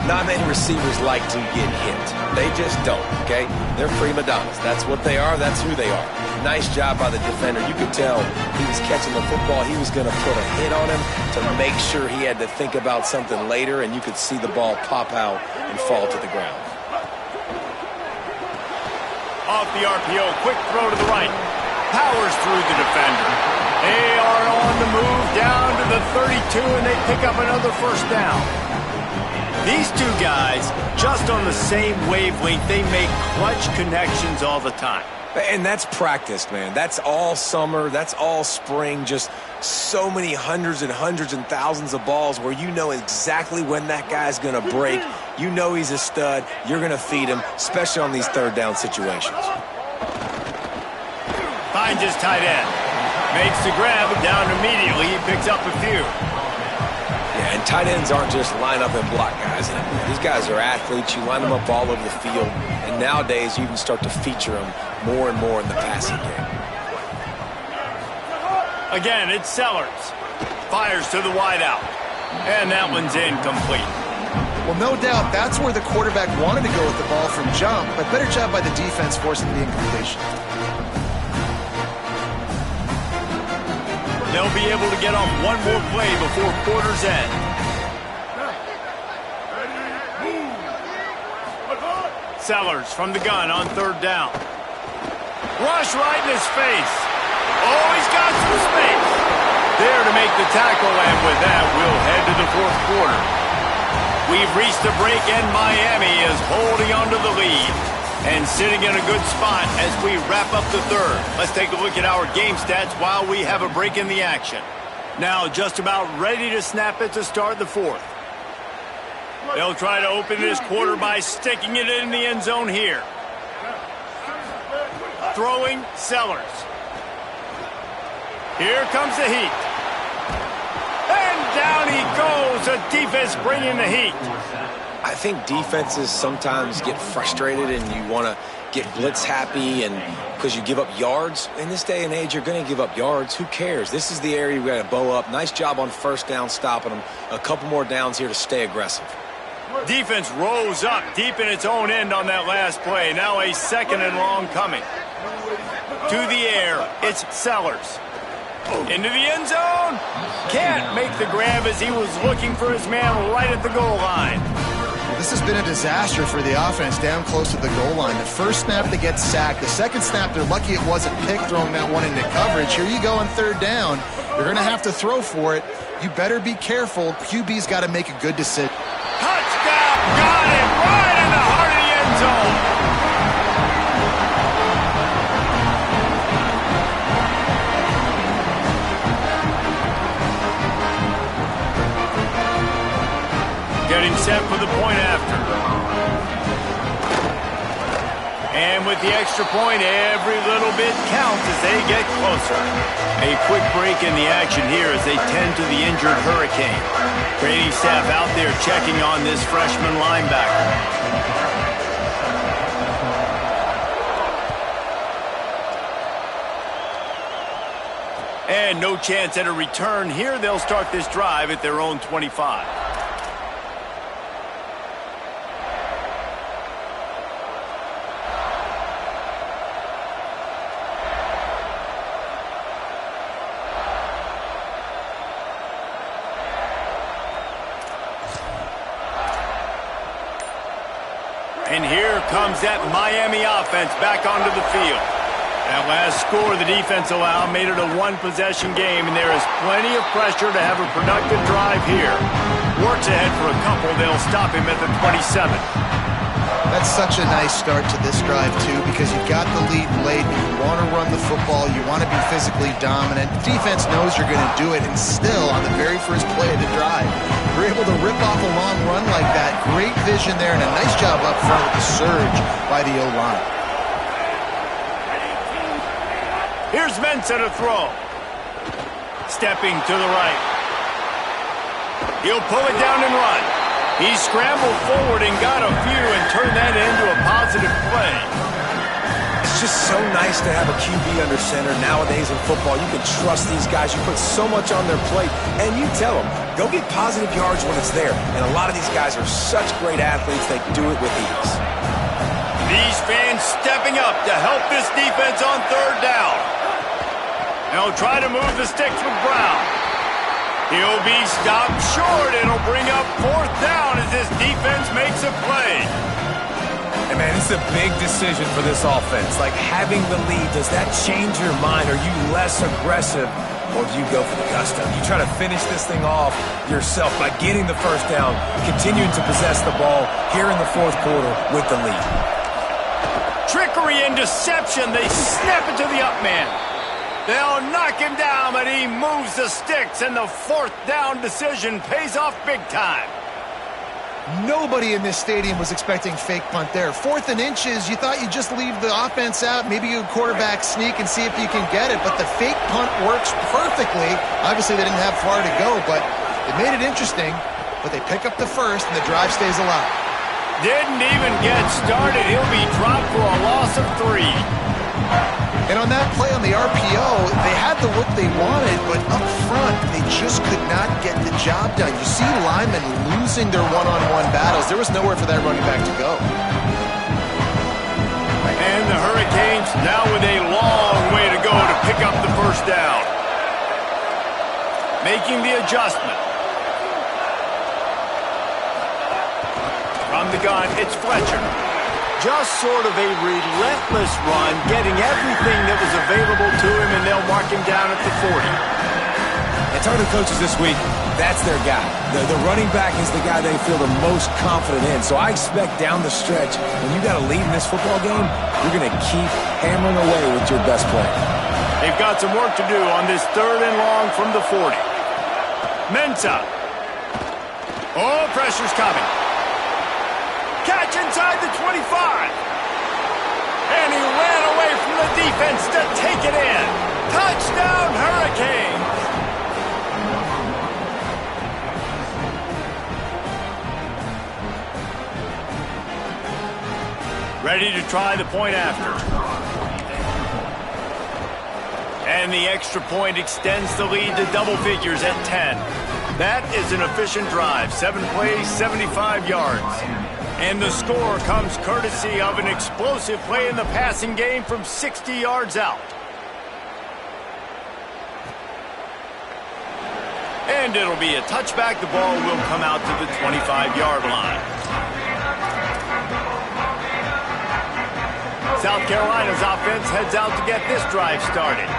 Not many receivers like to get hit. They just don't, okay? They're prima donnas. That's what they are. That's who they are. Nice job by the defender. You could tell he was catching the football. He was going to put a hit on him to make sure he had to think about something later, and you could see the ball pop out and fall to the ground. Off the RPO, quick throw to the right. Powers through the defender. They are on the move down to the 32, and they pick up another first down. These two guys, just on the same wavelength, they make clutch connections all the time. And that's practice, man. That's all summer. That's all spring. Just so many hundreds and thousands of balls where you know exactly when that guy's going to break. You know he's a stud. You're going to feed him, especially on these 3rd down situations. Finds his tight end. Makes the grab, down immediately. He picks up a few. Yeah, and tight ends aren't just line up and block guys anymore. These guys are athletes. You line them up all over the field. And nowadays, you can start to feature them more and more in the passing game. Again, it's Sellers. Fires to the wideout. And that one's incomplete. Well, no doubt that's where the quarterback wanted to go with the ball from jump, but better job by the defense forcing the incompletion. They'll be able to get off one more play before quarter's end. Sellers from the gun on 3rd down. Rush right in his face. Oh, he's got some space. There to make the tackle, and with that, we'll head to the 4th quarter. We've reached the break, and Miami is holding onto the lead and sitting in a good spot as we wrap up the 3rd. Let's take a look at our game stats while we have a break in the action. Now just about ready to snap it to start the 4th. They'll try to open this quarter by sticking it in the end zone here. Throwing, Sellers. Here comes the heat. And down he goes. The defense bringing the heat. I think defenses sometimes get frustrated and you want to get blitz happy and because you give up yards. In this day and age, you're going to give up yards. Who cares? This is the area we got to bow up. Nice job on first down stopping them. A couple more downs here to stay aggressive. Defense rose up deep in its own end on that last play. Now a 2nd and long coming. To the air, it's Sellers. Into the end zone. Can't make the grab as he was looking for his man right at the goal line. This has been a disaster for the offense down close to the goal line. The first snap they get sacked. The second snap, they're lucky it wasn't picked, throwing that one into coverage. Here you go on 3rd down. You're going to have to throw for it. You better be careful. QB's got to make a good decision. Touchdown! Got it right in the heart of the end zone. Getting set for the point after. And with the extra point, every little bit counts as they get closer. A quick break in the action here as they tend to the injured Hurricane. Training staff out there checking on this freshman linebacker. And no chance at a return here. They'll start this drive at their own 25. And here comes that Miami offense back onto the field. That last score the defense allowed made it a one-possession game, and there is plenty of pressure to have a productive drive here. Works ahead for a couple. They'll stop him at the 27. That's such a nice start to this drive, too, because you've got the lead late, and you want to run the football, you want to be physically dominant. The defense knows you're going to do it, and still, on the very first play of the drive, you're able to rip off a long run like that. Great vision there, and a nice job up front with the surge by the O-line. Here's Mensah to throw. Stepping to the right. He'll pull it down and run. He scrambled forward and got a few and turned that into a positive play. It's just so nice to have a QB under center. Nowadays in football, you can trust these guys. You put so much on their plate, and you tell them, go get positive yards when it's there. And a lot of these guys are such great athletes, they do it with ease. These fans stepping up to help this defense on third down. They'll try to move the sticks with Brown. He'll be stopped short. It'll bring up fourth down as this defense makes a play. And, man, it's a big decision for this offense. Like, having the lead, does that change your mind? Are you less aggressive, or do you go for the gusto? You try to finish this thing off yourself by getting the first down, continuing to possess the ball here in the fourth quarter with the lead. Trickery and deception. They snap it to the up man. They'll knock him down, but he moves the sticks, and the fourth down decision pays off big time. Nobody in this stadium was expecting fake punt there. 4th and inches, you thought you'd just leave the offense out, maybe you quarterback sneak and see if you can get it, but the fake punt works perfectly. Obviously, they didn't have far to go, but it made it interesting, but they pick up the first, and the drive stays alive. Didn't even get started. He'll be dropped for a loss of 3. And on that play on the RPO, they had the look they wanted, but up front, they just could not get the job done. You see linemen losing their one-on-one battles. There was nowhere for that running back to go. And the Hurricanes now with a long way to go to pick up the first down. Making the adjustment. From the gun, it's Fletcher. Just sort of a relentless run, getting everything that was available to him, and they'll mark him down at the 40. And talking to coaches this week, that's their guy. The running back is the guy they feel the most confident in. So I expect down the stretch, when you got a lead in this football game, you're going to keep hammering away with your best player. They've got some work to do on this 3rd and long from the 40. Mensah. Oh, pressure's coming. Catch inside the 25. And he ran away from the defense to take it in. Touchdown, Hurricanes. Ready to try the point after. And the extra point extends the lead to double figures at 10. That is an efficient drive. 7 plays, 75 yards. And the score comes courtesy of an explosive play in the passing game from 60 yards out. And it'll be a touchback. The ball will come out to the 25-yard line. South Carolina's offense heads out to get this drive started.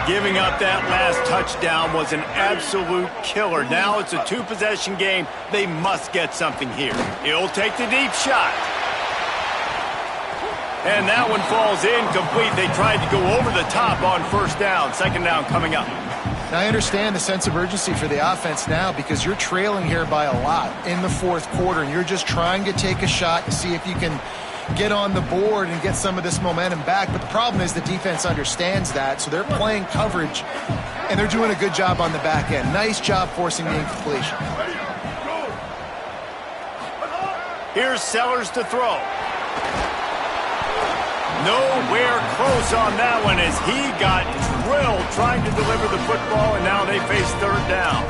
Giving up that last touchdown was an absolute killer. Now it's a 2-possession game. They must get something here. He'll take the deep shot. And that one falls incomplete. They tried to go over the top on first down. 2nd down coming up. Now, I understand the sense of urgency for the offense now because you're trailing here by a lot in the 4th quarter, and you're just trying to take a shot to see if you can get on the board and get some of this momentum back. But the problem is the defense understands that, so they're playing coverage, and they're doing a good job on the back end. Nice job forcing the incompletion. Here's Sellers to throw. Nowhere close on that one as he got drilled trying to deliver the football, and now they face 3rd down.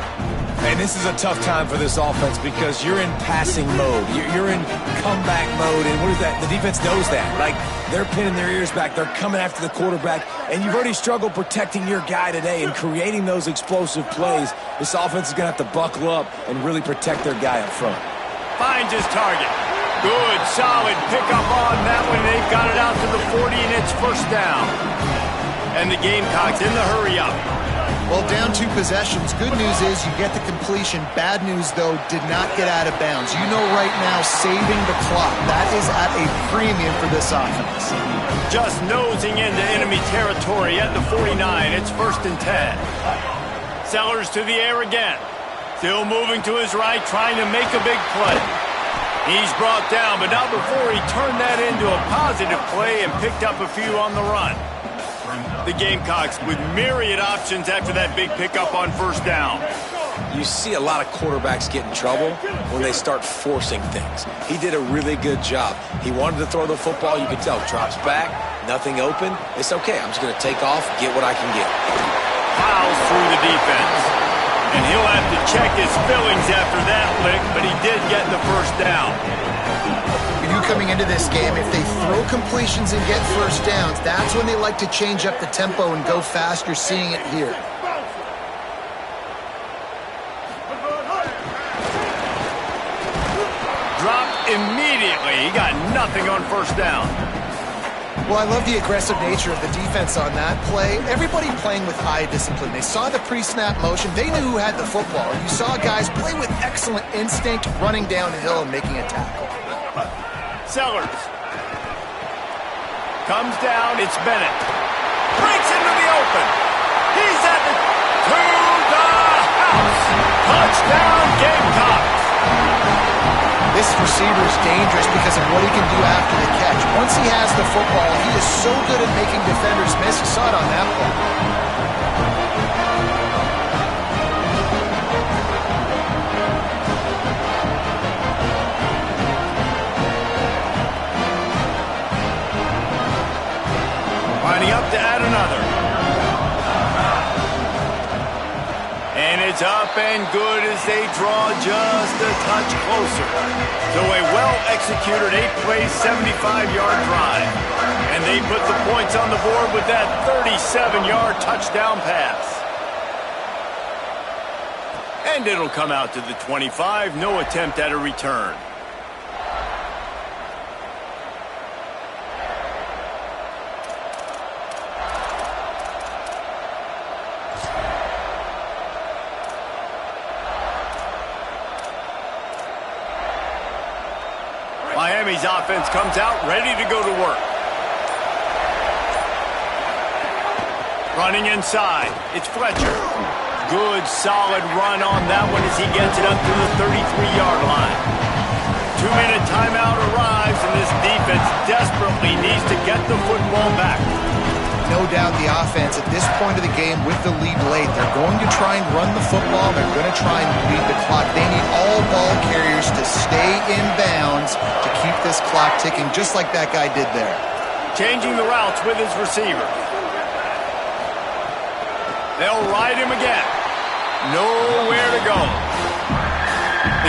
And this is a tough time for this offense because you're in passing mode. You're in comeback mode, and what is that? The defense knows that. Like, they're pinning their ears back. They're coming after the quarterback, and you've already struggled protecting your guy today and creating those explosive plays. This offense is going to have to buckle up and really protect their guy up front. Finds his target. Good, solid pickup on that one. They've got it out to the 40, and it's first down. And the Gamecocks in the hurry-up. Well, down 2 possessions. Good news is you get the completion. Bad news, though, did not get out of bounds. You know right now, saving the clock, that is at a premium for this offense. Just nosing into enemy territory at the 49. It's first and 10. Sellers to the air again. Still moving to his right, trying to make a big play. He's brought down, but not before he turned that into a positive play and picked up a few on the run. The Gamecocks with myriad options after that big pickup on first down. You see a lot of quarterbacks get in trouble when they start forcing things. He did a really good job. He wanted to throw the football. You could tell. Drops back, nothing open. It's okay. I'm just going to take off, get what I can get. Fouls through the defense. And he'll have to check his fillings after that lick, but he did get the first down. You knew coming into this game, if they throw completions and get first downs, that's when they like to change up the tempo and go fast. You're seeing it here. Dropped immediately. He got nothing on first down. Well, I love the aggressive nature of the defense on that play. Everybody playing with high discipline. They saw the pre-snap motion. They knew who had the football. You saw guys play with excellent instinct, running downhill and making a tackle. Sellers. Comes down. It's Bennett. Breaks into the open. He's at the to the house. Touchdown, Gamecocks. This receiver is dangerous because of what he can do after the catch. Once he has the football, he is so good at making defenders miss. You saw it on that play. Lining up to add another. And it's up and good as they draw just a touch closer. So a well-executed 8-play, 75-yard drive. And they put the points on the board with that 37-yard touchdown pass. And it'll come out to the 25. No attempt at a return. Miami's offense comes out ready to go to work. Running inside. It's Fletcher. Good, solid run on that one as he gets it up to the 33-yard line. 2-minute timeout arrives, and this defense desperately needs to get the football back. No doubt the offense at this point of the game with the lead late, they're going to try and run the football. They're going to try and beat the clock. They need all ball carriers to stay in bounds to keep this clock ticking, just like that guy did there. Changing the routes with his receiver. They'll ride him again. Nowhere to go.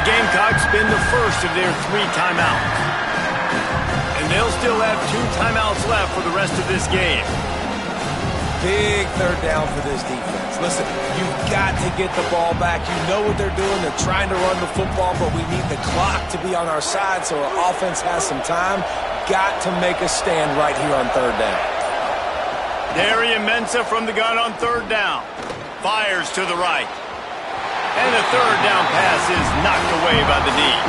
The Gamecocks spin the first of their 3 timeouts. And they'll still have 2 timeouts left for the rest of this game. Big third down for this defense. Listen, you've got to get the ball back. You know what they're doing. They're trying to run the football, but we need the clock to be on our side so our offense has some time. Got to make a stand right here on third down. Darian Mensah from the gun on third down. Fires to the right. And the third down pass is knocked away by the knee.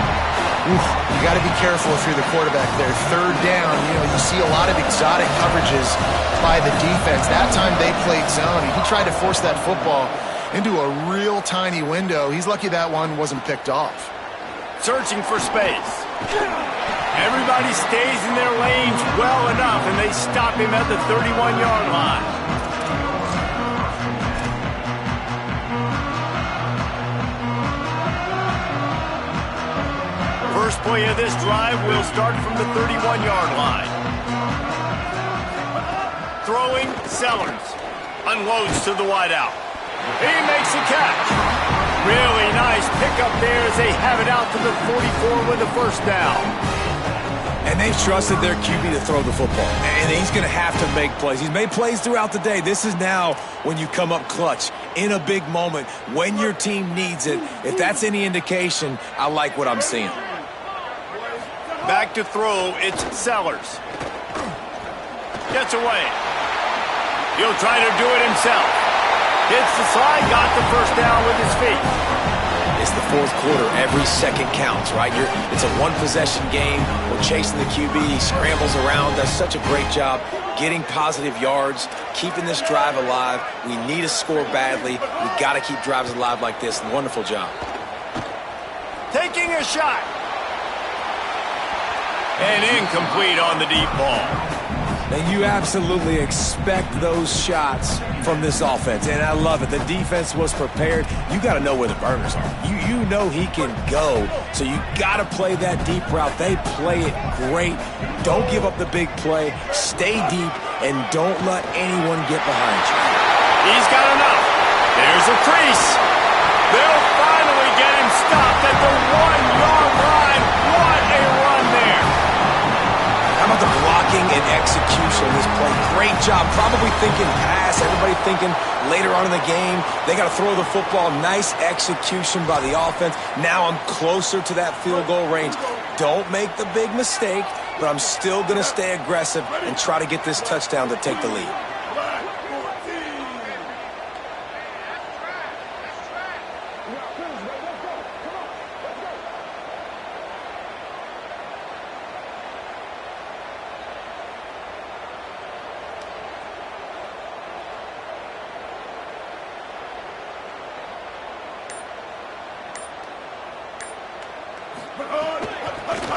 You got to be careful if you're the quarterback there. Third down, you see a lot of exotic coverages by the defense. That time they played zone. He tried to force that football into a real tiny window. He's lucky that one wasn't picked off. Searching for space. Everybody stays in their lanes well enough, and they stop him at the 31-yard line. First play of this drive will start from the 31-yard line. Throwing, Sellers. Unloads to the wideout. He makes a catch. Really nice pickup there as they have it out to the 44 with the first down. And they've trusted their QB to throw the football. And he's going to have to make plays. He's made plays throughout the day. This is now when you come up clutch in a big moment when your team needs it. If that's any indication, I like what I'm seeing. Back to throw, it's Sellers. Gets away. He'll try to do it himself. Hits the slide, got the first down with his feet. It's the fourth quarter. Every second counts, right? It's a one-possession game. We're chasing the QB. He scrambles around, does such a great job getting positive yards, keeping this drive alive. We need to score badly. We got to keep drives alive like this. Wonderful job. Taking a shot. And incomplete on the deep ball. And you absolutely expect those shots from this offense, and I love it. The defense was prepared. You got to know where the burners are. You know he can go, so you got to play that deep route. They play it great. Don't give up the big play. Stay deep, and don't let anyone get behind you. He's got enough. There's a crease. They'll finally get him stopped at the 1-yard line. What a run there. How about the blocking and execution of this play? Great job. Probably thinking pass. Everybody thinking later on in the game, they got to throw the football. Nice execution by the offense. Now I'm closer to that field goal range. Don't make the big mistake, but I'm still going to stay aggressive and try to get this touchdown to take the lead.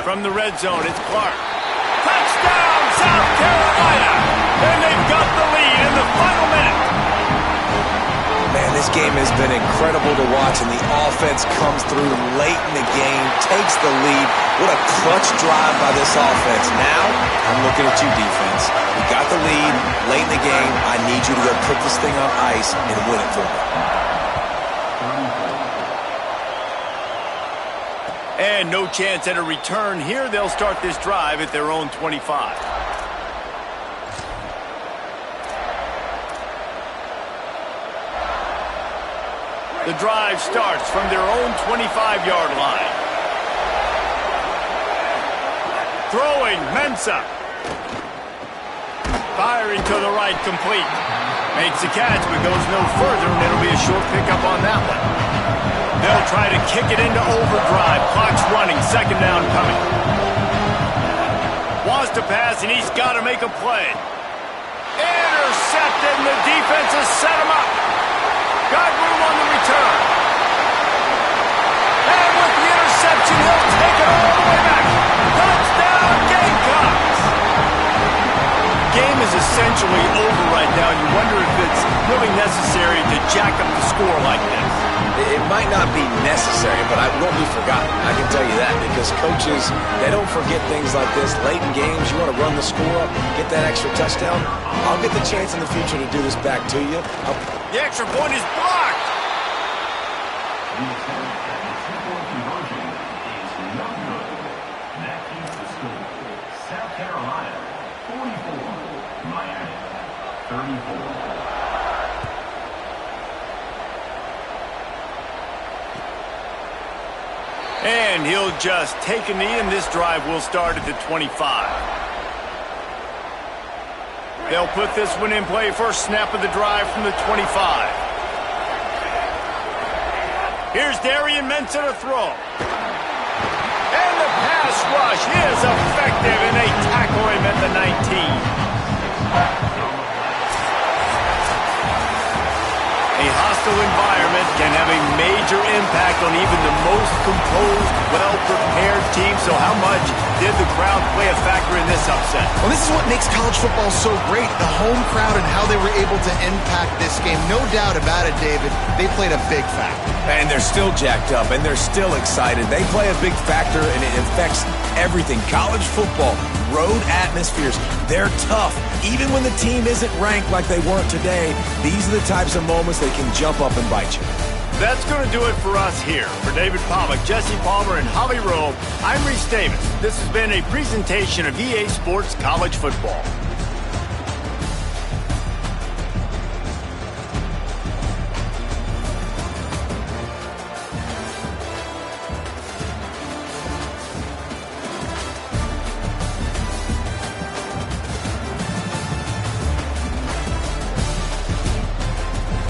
From the red zone, it's Clark. Touchdown, South Carolina! And they've got the lead in the final minute. Man, this game has been incredible to watch, and the offense comes through late in the game, takes the lead. What a clutch drive by this offense. Now, I'm looking at you, defense. You got the lead late in the game. I need you to go put this thing on ice and win it for me. And no chance at a return here. They'll start this drive at their own 25. The drive starts from their own 25-yard line. Throwing, Mensah. Firing to the right, complete. Makes the catch, but goes no further, and it'll be a short pickup on that one. They'll try to kick it into overdrive. Clock's running. Second down coming. Wants to pass, and he's got to make a play. Intercepted, and the defense has set him up. Got room on the return. And with the interception, he'll take it all the way back. Touchdown, Gamecocks! Game is essentially over right now. You wonder if it's really necessary to jack up the score like this. It might not be necessary, but it won't be forgotten. I can tell you that, because coaches, they don't forget things like this. Late in games, you want to run the score up, get that extra touchdown. I'll get the chance in the future to do this back to you. The extra point is blocked. South Carolina, 44. Miami, 34. And he'll just take a knee, and this drive will start at the 25. They'll put this one in play. First snap of the drive from the 25. Here's Darian Mensah to throw. And the pass rush is effective, and they tackle him at the 19. A hostile environment can have a major impact on even the most composed, well-prepared team. So how much did the crowd play a factor in this upset? Well, this is what makes college football so great, the home crowd and how they were able to impact this game. No doubt about it, David. They played a big factor. And they're still jacked up, and they're still excited. They play a big factor, and it affects everything. College football, road atmospheres, they're tough. Even when the team isn't ranked like they weren't today, these are the types of moments that can jump up and bite you. That's going to do it for us here. For David Pollack, Jesse Palmer, and Holly Rowe, I'm Reese Davis. This has been a presentation of EA Sports College Football.